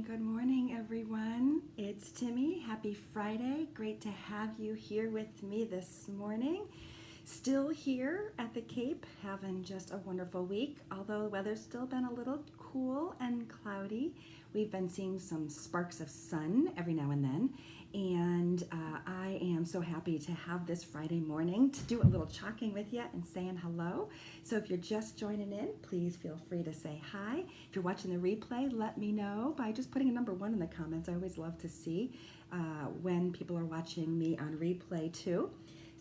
good morning, everyone. It's Timmy. Happy Friday. Great to have you here with me this morning. Still here at the Cape, having just a wonderful week, although the weather's still been a little cool and cloudy. We've been seeing some sparks of sun every now and then, and I am so happy to have this Friday morning to do a little chalking with you and saying hello. So if you're just joining in, please feel free to say hi. If you're watching the replay, let me know by just putting a number 1 in the comments. I always love to see when people are watching me on replay too.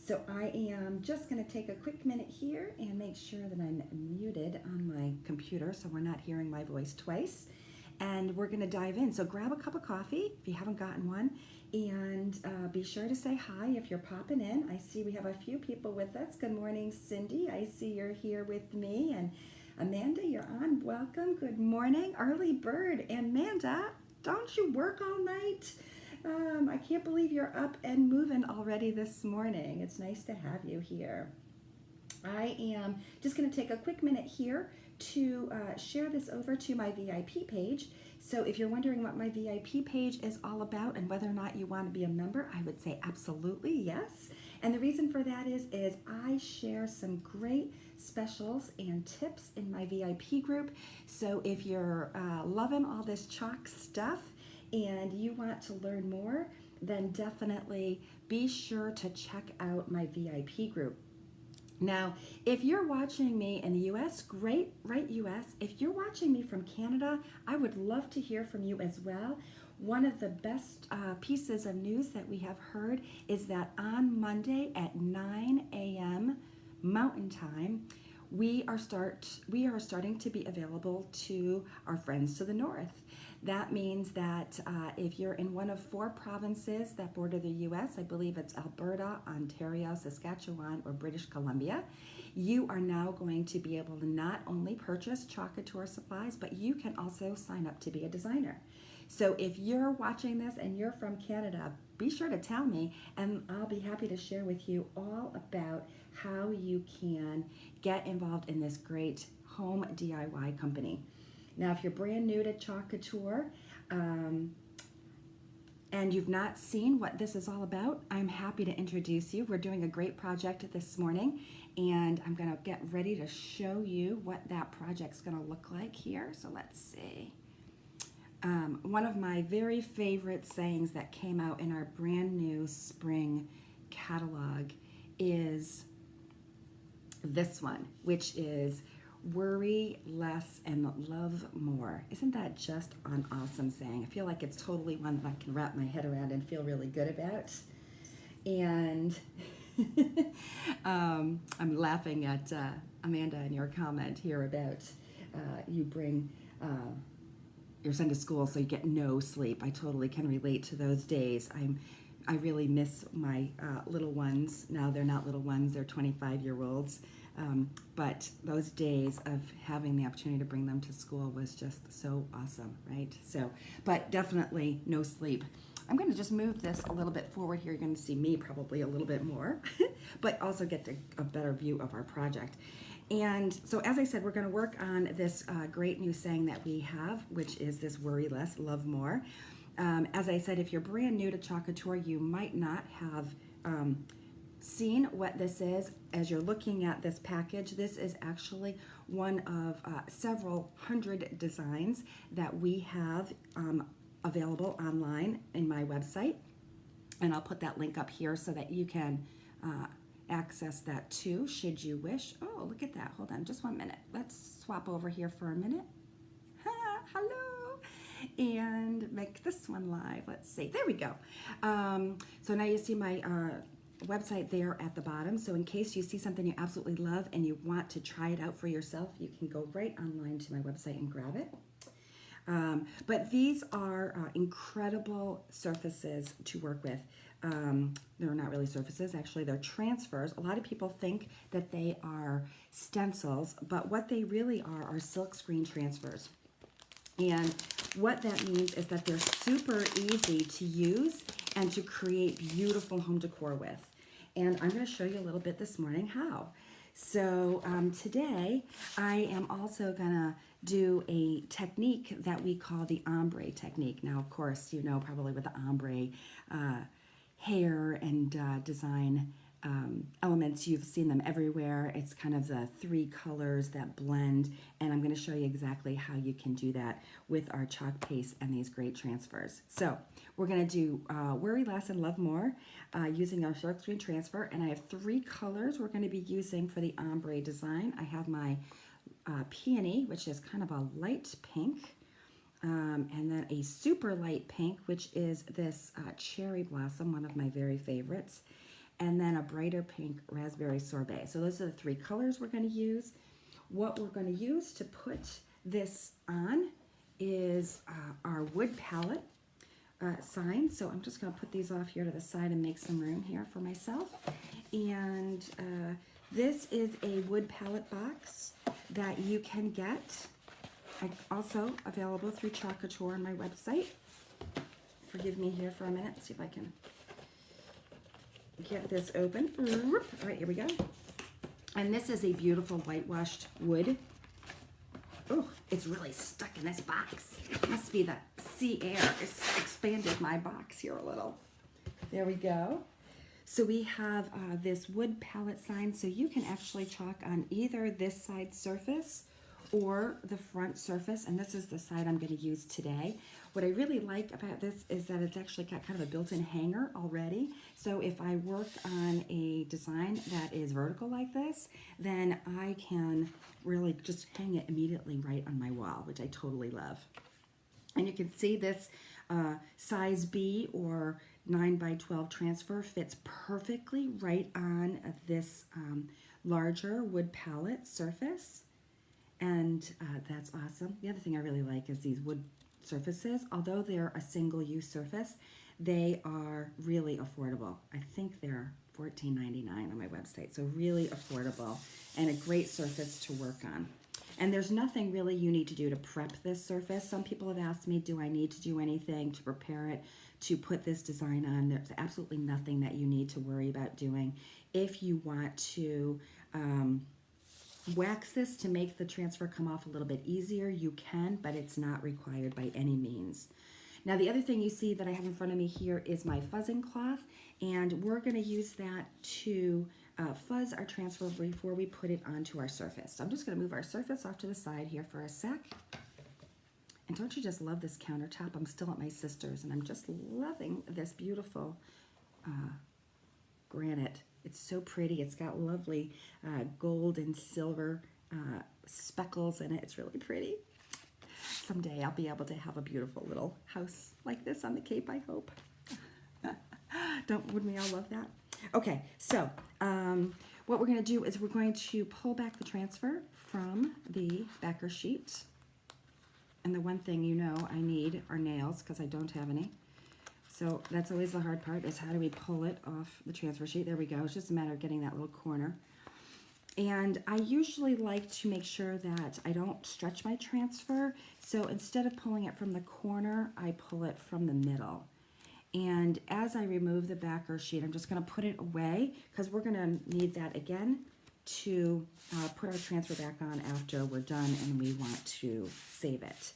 So I am just going to take a quick minute here and make sure that I'm muted on my computer so we're not hearing my voice twice. And we're going to dive in. So grab a cup of coffee if you haven't gotten one, and be sure to say hi if you're popping in. I see we have a few people with us. Good morning, Cindy. I see you're here with me. And Amanda, you're on. Welcome. Good morning. Early bird. And Amanda, don't you work all night? I can't believe you're up and moving already this morning. It's nice to have you here. I am just going to take a quick minute here to share this over to my VIP page. So if you're wondering what my VIP page is all about and whether or not you want to be a member, I would say absolutely yes. And the reason for that is I share some great specials and tips in my VIP group. So if you're loving all this chalk stuff and you want to learn more, then definitely be sure to check out my VIP group. Now, if you're watching me in the US, great, right, US. If you're watching me from Canada, I would love to hear from you as well. One of the best pieces of news that we have heard is that on Monday at 9 a.m. Mountain Time, we are starting to be available to our friends to the north. That means that if you're in one of 4 provinces that border the U.S., I believe it's Alberta, Ontario, Saskatchewan, or British Columbia, you are now going to be able to not only purchase Chalk Couture supplies, but you can also sign up to be a designer. So if you're watching this and you're from Canada, be sure to tell me, and I'll be happy to share with you all about how you can get involved in this great home DIY company. Now, if you're brand new to Chalk Couture and you've not seen what this is all about, I'm happy to introduce you. We're doing a great project this morning, and I'm going to get ready to show you what that project's going to look like here. So let's see. One of my very favorite sayings that came out in our brand new spring catalog is this one, which is worry less and love more. Isn't that just an awesome saying? I feel like it's totally one that I can wrap my head around and feel really good about. And I'm laughing at Amanda and your comment here about you bring your son to school so you get no sleep. I totally can relate to those days. I really miss my little ones. Now they're not little ones, they're 25-year-olds. But those days of having the opportunity to bring them to school was just so awesome, right? So, but definitely no sleep. I'm going to just move this a little bit forward here. You're going to see me probably a little bit more, but also get a better view of our project. And so, as I said, we're going to work on this great new saying that we have, which is this worry less, love more. As I said, if you're brand new to Chalk Couture, you might not have seen what this is. As you're looking at this package, this is actually one of several hundred designs that we have available online in my website. And I'll put that link up here so that you can access that too, should you wish. Oh, look at that. Hold on just 1 minute. Let's swap over here for a minute. Hello. And make this one live. Let's see. There we go. So now you see my website there at the bottom. So in case you see something you absolutely love and you want to try it out for yourself, you can go right online to my website and grab it. But these are incredible surfaces to work with. They're not really surfaces, actually they're transfers. A lot of people think that they are stencils, but what they really are silk screen transfers. And what that means is that they're super easy to use and to create beautiful home decor with. And I'm going to show you a little bit this morning how. So today I am also gonna do a technique that we call the ombre technique. Now, of course, you know probably with the ombre hair and design elements, you've seen them everywhere. It's kind of the three colors that blend, and I'm going to show you exactly how you can do that with our chalk paste and these great transfers. So we're going to do Worry Less and Love More using our silkscreen transfer, and I have three colors we're going to be using for the ombre design. I have my Peony, which is kind of a light pink, and then a super light pink, which is this Cherry Blossom, one of my very favorites, and then a brighter pink Raspberry Sorbet. So those are the three colors we're going to use. What we're going to use to put this on is our wood palette sign. So I'm just going to put these off here to the side and make some room here for myself. And this is a wood palette box that you can get. Also available through Chalk Couture on my website. Forgive me here for a minute, see if I can get this open. All right, here we go. And this is a beautiful whitewashed wood. Oh, it's really stuck in this box. Must be the sea air. It's expanded my box here a little. There we go. So we have this wood palette sign, so you can actually chalk on either this side surface or the front surface, and this is the side I'm going to use today. What I really like about this is that it's actually got kind of a built-in hanger already. So if I work on a design that is vertical like this, then I can really just hang it immediately right on my wall, which I totally love. And you can see this size B or 9x12 transfer fits perfectly right on this larger wood palette surface. And that's awesome. The other thing I really like is these wood surfaces. Although they're a single-use surface, they are really affordable. I think they're $14.99 on my website, so really affordable and a great surface to work on. And there's nothing really you need to do to prep this surface. Some people have asked me, do I need to do anything to prepare it to put this design on? There's absolutely nothing that you need to worry about doing. If you want to wax this to make the transfer come off a little bit easier, you can, but it's not required by any means. Now the other thing you see that I have in front of me here is my fuzzing cloth, and we're going to use that to fuzz our transfer before we put it onto our surface. So I'm just going to move our surface off to the side here for a sec. And don't you just love this countertop? I'm still at my sister's, and I'm just loving this beautiful granite. It's so pretty. It's got lovely gold and silver speckles in it. It's really pretty. Someday I'll be able to have a beautiful little house like this on the Cape, I hope. Wouldn't we all love that? Okay, so what we're going to do is we're going to pull back the transfer from the backer sheet. And the one thing you know I need are nails because I don't have any. So that's always the hard part, is how do we pull it off the transfer sheet? There we go. It's just a matter of getting that little corner. And I usually like to make sure that I don't stretch my transfer. So instead of pulling it from the corner, I pull it from the middle. And as I remove the backer sheet, I'm just going to put it away because we're going to need that again to put our transfer back on after we're done and we want to save it.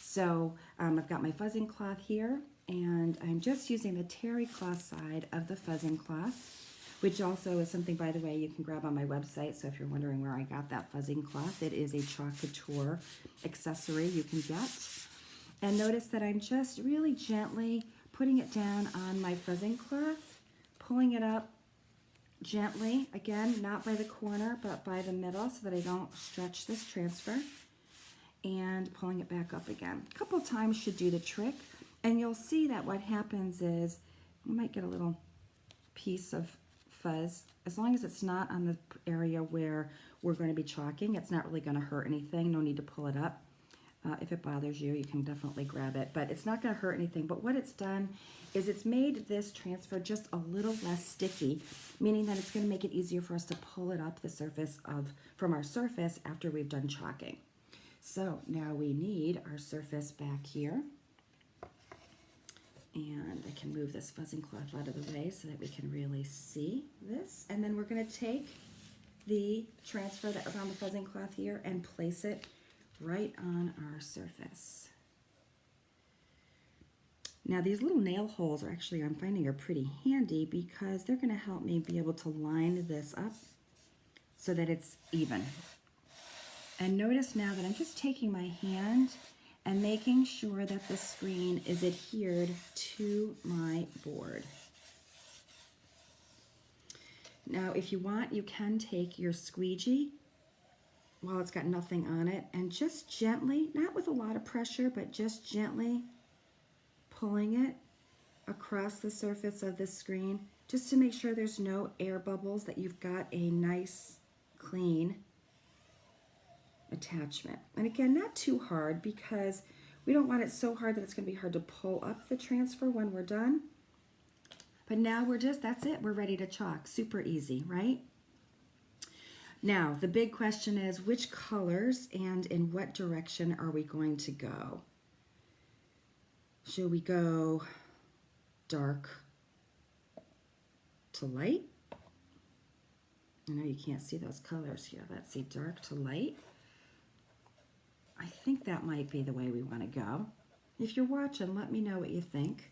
So I've got my fuzzing cloth here, and I'm just using the terry cloth side of the fuzzing cloth, which also is something, by the way, you can grab on my website. So if you're wondering where I got that fuzzing cloth, it is a Chalk Couture accessory you can get. And notice that I'm just really gently putting it down on my fuzzing cloth, pulling it up gently, again, not by the corner, but by the middle so that I don't stretch this transfer, and pulling it back up again. A couple times should do the trick, and you'll see that what happens is you might get a little piece of fuzz. As long as it's not on the area where we're going to be chalking, it's not really going to hurt anything. No need to pull it up. If it bothers you, you can definitely grab it, but it's not going to hurt anything. But what it's done is it's made this transfer just a little less sticky, meaning that it's going to make it easier for us to pull it up the surface from our surface after we've done chalking. So now we need our surface back here, and I can move this fuzzing cloth out of the way so that we can really see this. And then we're going to take the transfer that was on the fuzzing cloth here and place it right on our surface. Now these little nail holes are actually, I'm finding, are pretty handy because they're going to help me be able to line this up so that it's even. And notice now that I'm just taking my hand and making sure that the screen is adhered to my board. Now, if you want, you can take your squeegee while it's got nothing on it and just gently, not with a lot of pressure, but just gently pulling it across the surface of the screen just to make sure there's no air bubbles, that you've got a nice, clean attachment. And again, not too hard because we don't want it so hard that it's going to be hard to pull up the transfer when we're done. But now we're just, that's it, we're ready to chalk. Super easy, right? Now, the big question is which colors and in what direction are we going to go? Should we go dark to light? I know you can't see those colors here. Let's see, dark to light. I think that might be the way we want to go. If you're watching, let me know what you think.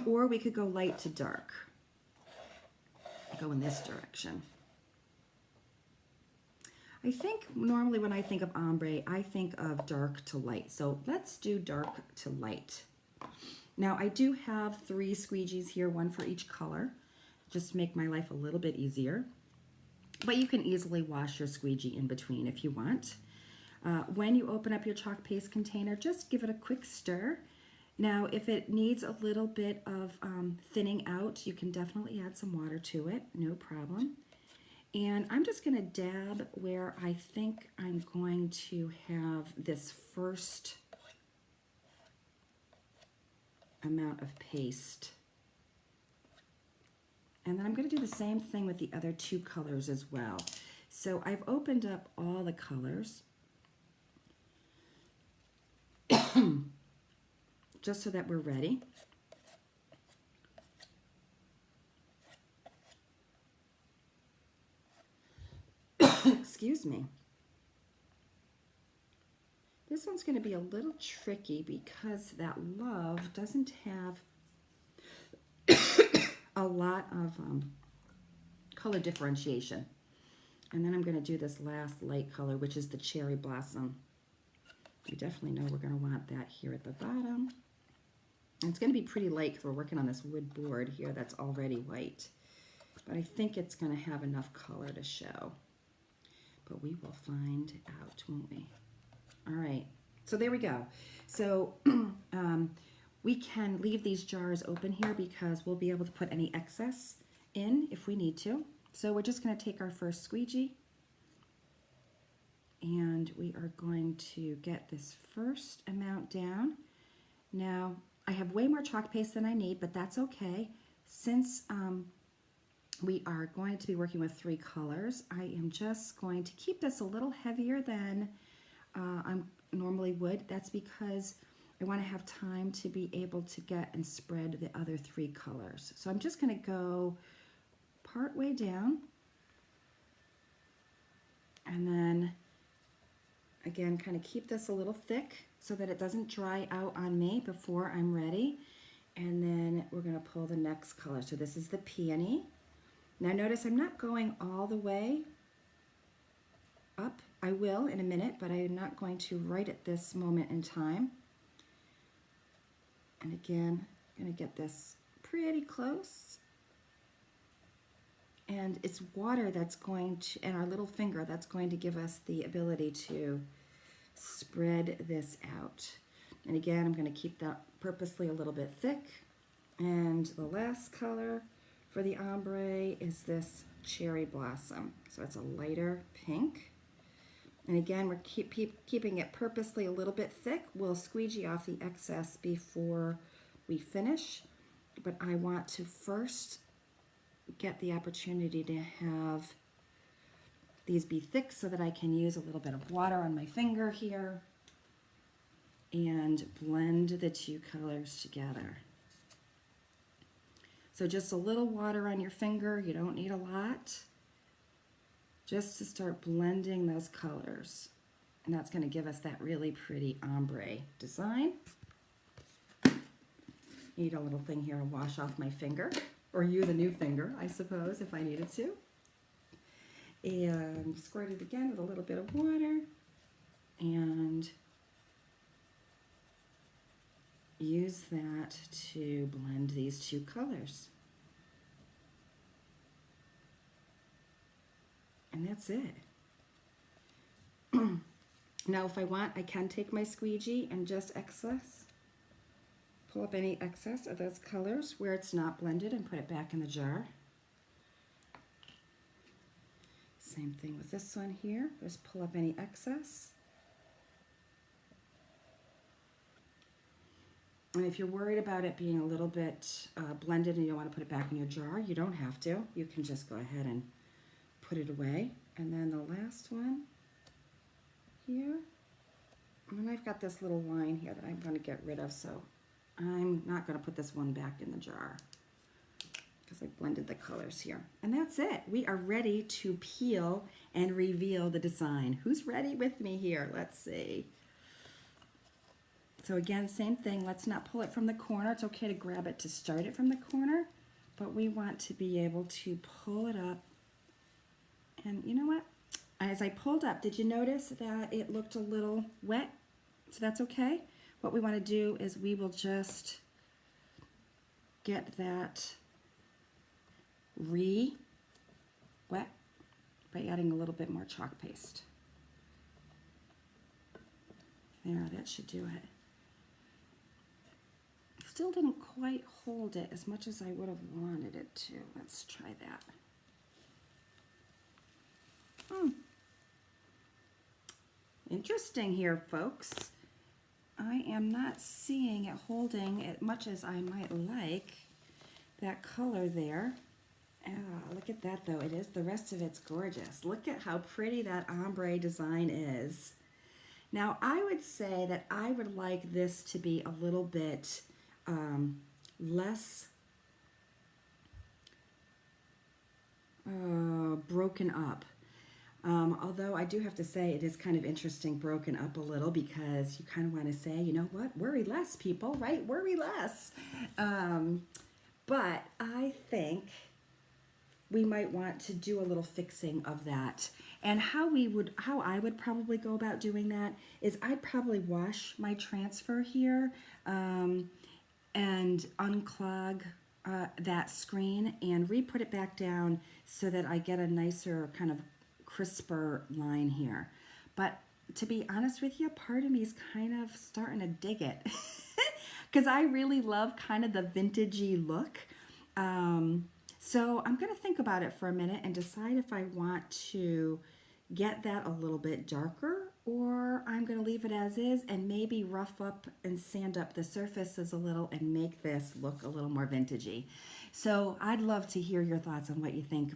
Or we could go light to dark. Go in this direction. I think normally when I think of ombre, I think of dark to light. So let's do dark to light. Now I do have 3 squeegees here, one for each color, just to make my life a little bit easier. But you can easily wash your squeegee in between if you want. When you open up your chalk paste container, just give it a quick stir. Now, if it needs a little bit of thinning out, you can definitely add some water to it, no problem. And I'm just going to dab where I think I'm going to have this first amount of paste. And then I'm going to do the same thing with the other 2 colors as well. So I've opened up all the colors just so that we're ready. Excuse me. This one's going to be a little tricky because that love doesn't have a lot of color differentiation. And then I'm going to do this last light color, which is the Cherry Blossom. You definitely know we're going to want that here at the bottom. And it's going to be pretty light because we're working on this wood board here that's already white. But I think it's going to have enough color to show. But we will find out, won't we? All right, so there we go. So we can leave these jars open here because we'll be able to put any excess in if we need to. So we're just going to take our first squeegee and we are going to get this first amount down. Now, I have way more chalk paste than I need, but that's okay. Since we are going to be working with 3 colors, I am just going to keep this a little heavier than I normally would. That's because I want to have time to be able to get and spread the other 3 colors. So I'm just going to go part way down and then again kind of keep this a little thick so that it doesn't dry out on me before I'm ready. And then we're going to pull the next color. So this is the Peony. Now notice I'm not going all the way up. I will in a minute, but I am not going to right at this moment in time. And again, I'm going to get this pretty close. And it's water that's going to, and our little finger, that's going to give us the ability to spread this out. And again, I'm going to keep that purposely a little bit thick. And the last color for the ombre is this Cherry Blossom. So it's a lighter pink. And again, we're keeping it purposely a little bit thick. We'll squeegee off the excess before we finish. But I want to first get the opportunity to have these be thick so that I can use a little bit of water on my finger here and blend the 2 colors together. So just a little water on your finger, you don't need a lot. just to start blending those colors. And that's going to give us that really pretty ombre design. Need a little thing here to wash off my finger, or use a new finger, I suppose, if I needed to. And squirt it again with a little bit of water, and use that to blend these two colors. And that's it. Now if I want, I can take my squeegee and just pull up any excess of those colors where it's not blended and put it back in the jar. Same thing with this one here. Just pull up any excess. And if you're worried about it being a little bit blended and you don't want to put it back in your jar, you don't have to. You can just go ahead and put it away. And then the last one here. And I've got this little line here that I'm going to get rid of, so I'm not going to put this one back in the jar because I blended the colors here. And that's it. We are ready to peel and reveal the design. Who's ready with me here? Let's see. So again, same thing. Let's not pull it from the corner. It's okay to grab it to start it from the corner, but we want to be able to pull it up. And you know what? As I pulled up, did you notice that it looked a little wet? So that's okay. What we want to do is we will just get that re-wet by adding a little bit more chalk paste. There, that should do it. Still didn't quite hold it as much as I would have wanted it to. Let's try that. Interesting here, folks. I am not seeing it holding as much as I might like. That color there. Look at that though. It is, the rest of it's gorgeous. Look at how pretty that ombre design is. Now I would say that I would like this to be a little bit less broken up. Although I do have to say it is kind of interesting broken up a little, because you kind of want to say, you know what, worry less, people, right? Worry less. But I think we might want to do a little fixing of that. And how I would probably go about doing that is I'd probably wash my transfer here and unclog that screen and re-put it back down so that I get a nicer kind of crisper line here. But to be honest with you, part of me is kind of starting to dig it because I really love kind of the vintagey look. So I'm going to think about it for a minute and decide if I want to get that a little bit darker, or I'm going to leave it as is and maybe rough up and sand up the surfaces a little and make this look a little more vintagey. So I'd love to hear your thoughts on what you think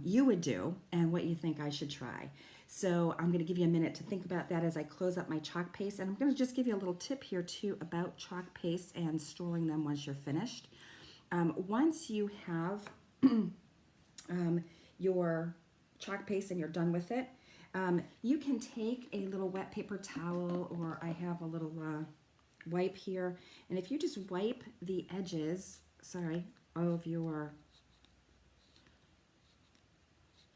you would do and what you think I should try. So I'm going to give you a minute to think about that as I close up my chalk paste. And I'm going to just give you a little tip here too about chalk paste and storing them once you're finished. Once you have your chalk paste and you're done with it, you can take a little wet paper towel, or I have a little wipe here, and if you just wipe the edges, of your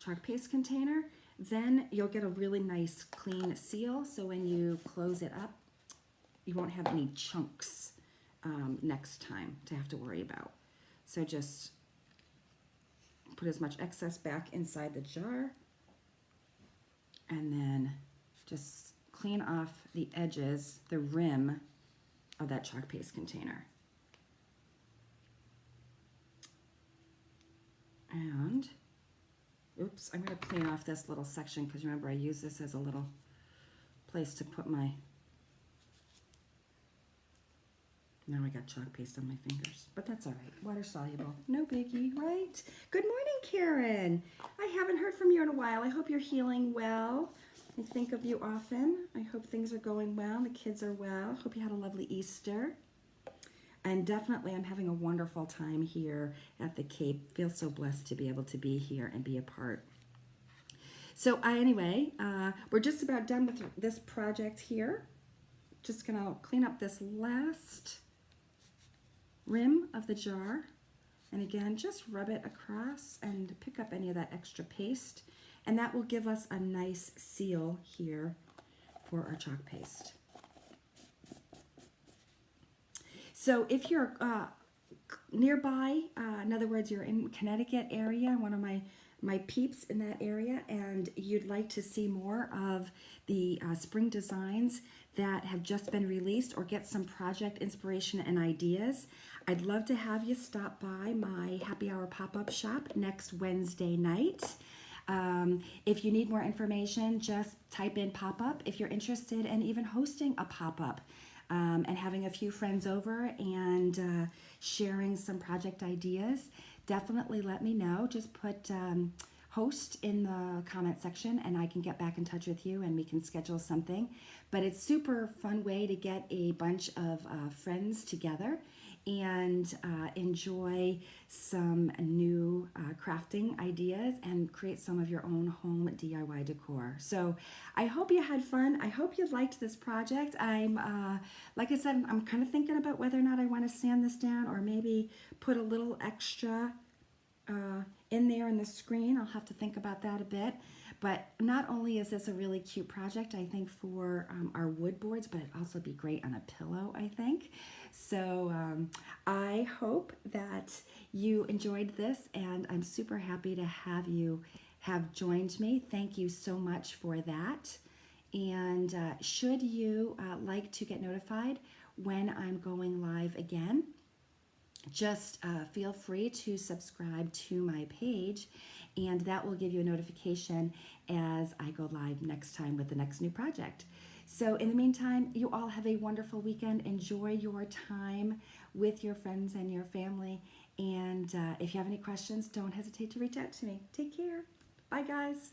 chalk paste container, then you'll get a really nice clean seal, so when you close it up, you won't have any chunks next time to have to worry about. So just put as much excess back inside the jar, and then just clean off the edges, the rim of that chalk paste container. And, oops, I'm going to clean off this little section because remember I use this as a little place to put my, now I got chalk paste on my fingers, but that's all right. Water soluble, no biggie, right? Good morning, Karen. I haven't heard from you in a while. I hope you're healing well. I think of you often. I hope things are going well. The kids are well. Hope you had a lovely Easter. And definitely I'm having a wonderful time here at the Cape. Feel so blessed to be able to be here and be a part. So anyway, we're just about done with this project here. Just gonna clean up this last rim of the jar. And again, just rub it across and pick up any of that extra paste. And that will give us a nice seal here for our chalk paste. So if you're nearby, in other words, you're in Connecticut area, one of my peeps in that area, and you'd like to see more of the spring designs that have just been released or get some project inspiration and ideas, I'd love to have you stop by my happy hour pop-up shop next Wednesday night. If you need more information, just type in pop-up if you're interested in even hosting a pop-up. And having a few friends over and sharing some project ideas, definitely let me know. Just put host in the comment section and I can get back in touch with you and we can schedule something. But it's super fun way to get a bunch of friends together and enjoy some new crafting ideas and create some of your own home DIY decor. So I hope you had fun. I hope you liked this project. I'm, like I said, I'm kind of thinking about whether or not I want to sand this down or maybe put a little extra in there in the screen. I'll have to think about that a bit. But not only is this a really cute project, I think, for our wood boards, but it'd also be great on a pillow, I think. So I hope that you enjoyed this, and I'm super happy to have you have joined me. Thank you so much for that. And should you like to get notified when I'm going live again, just feel free to subscribe to my page, and that will give you a notification as I go live next time with the next new project. So in the meantime, you all have a wonderful weekend. Enjoy your time with your friends and your family. And if you have any questions, don't hesitate to reach out to me. Take care. Bye, guys.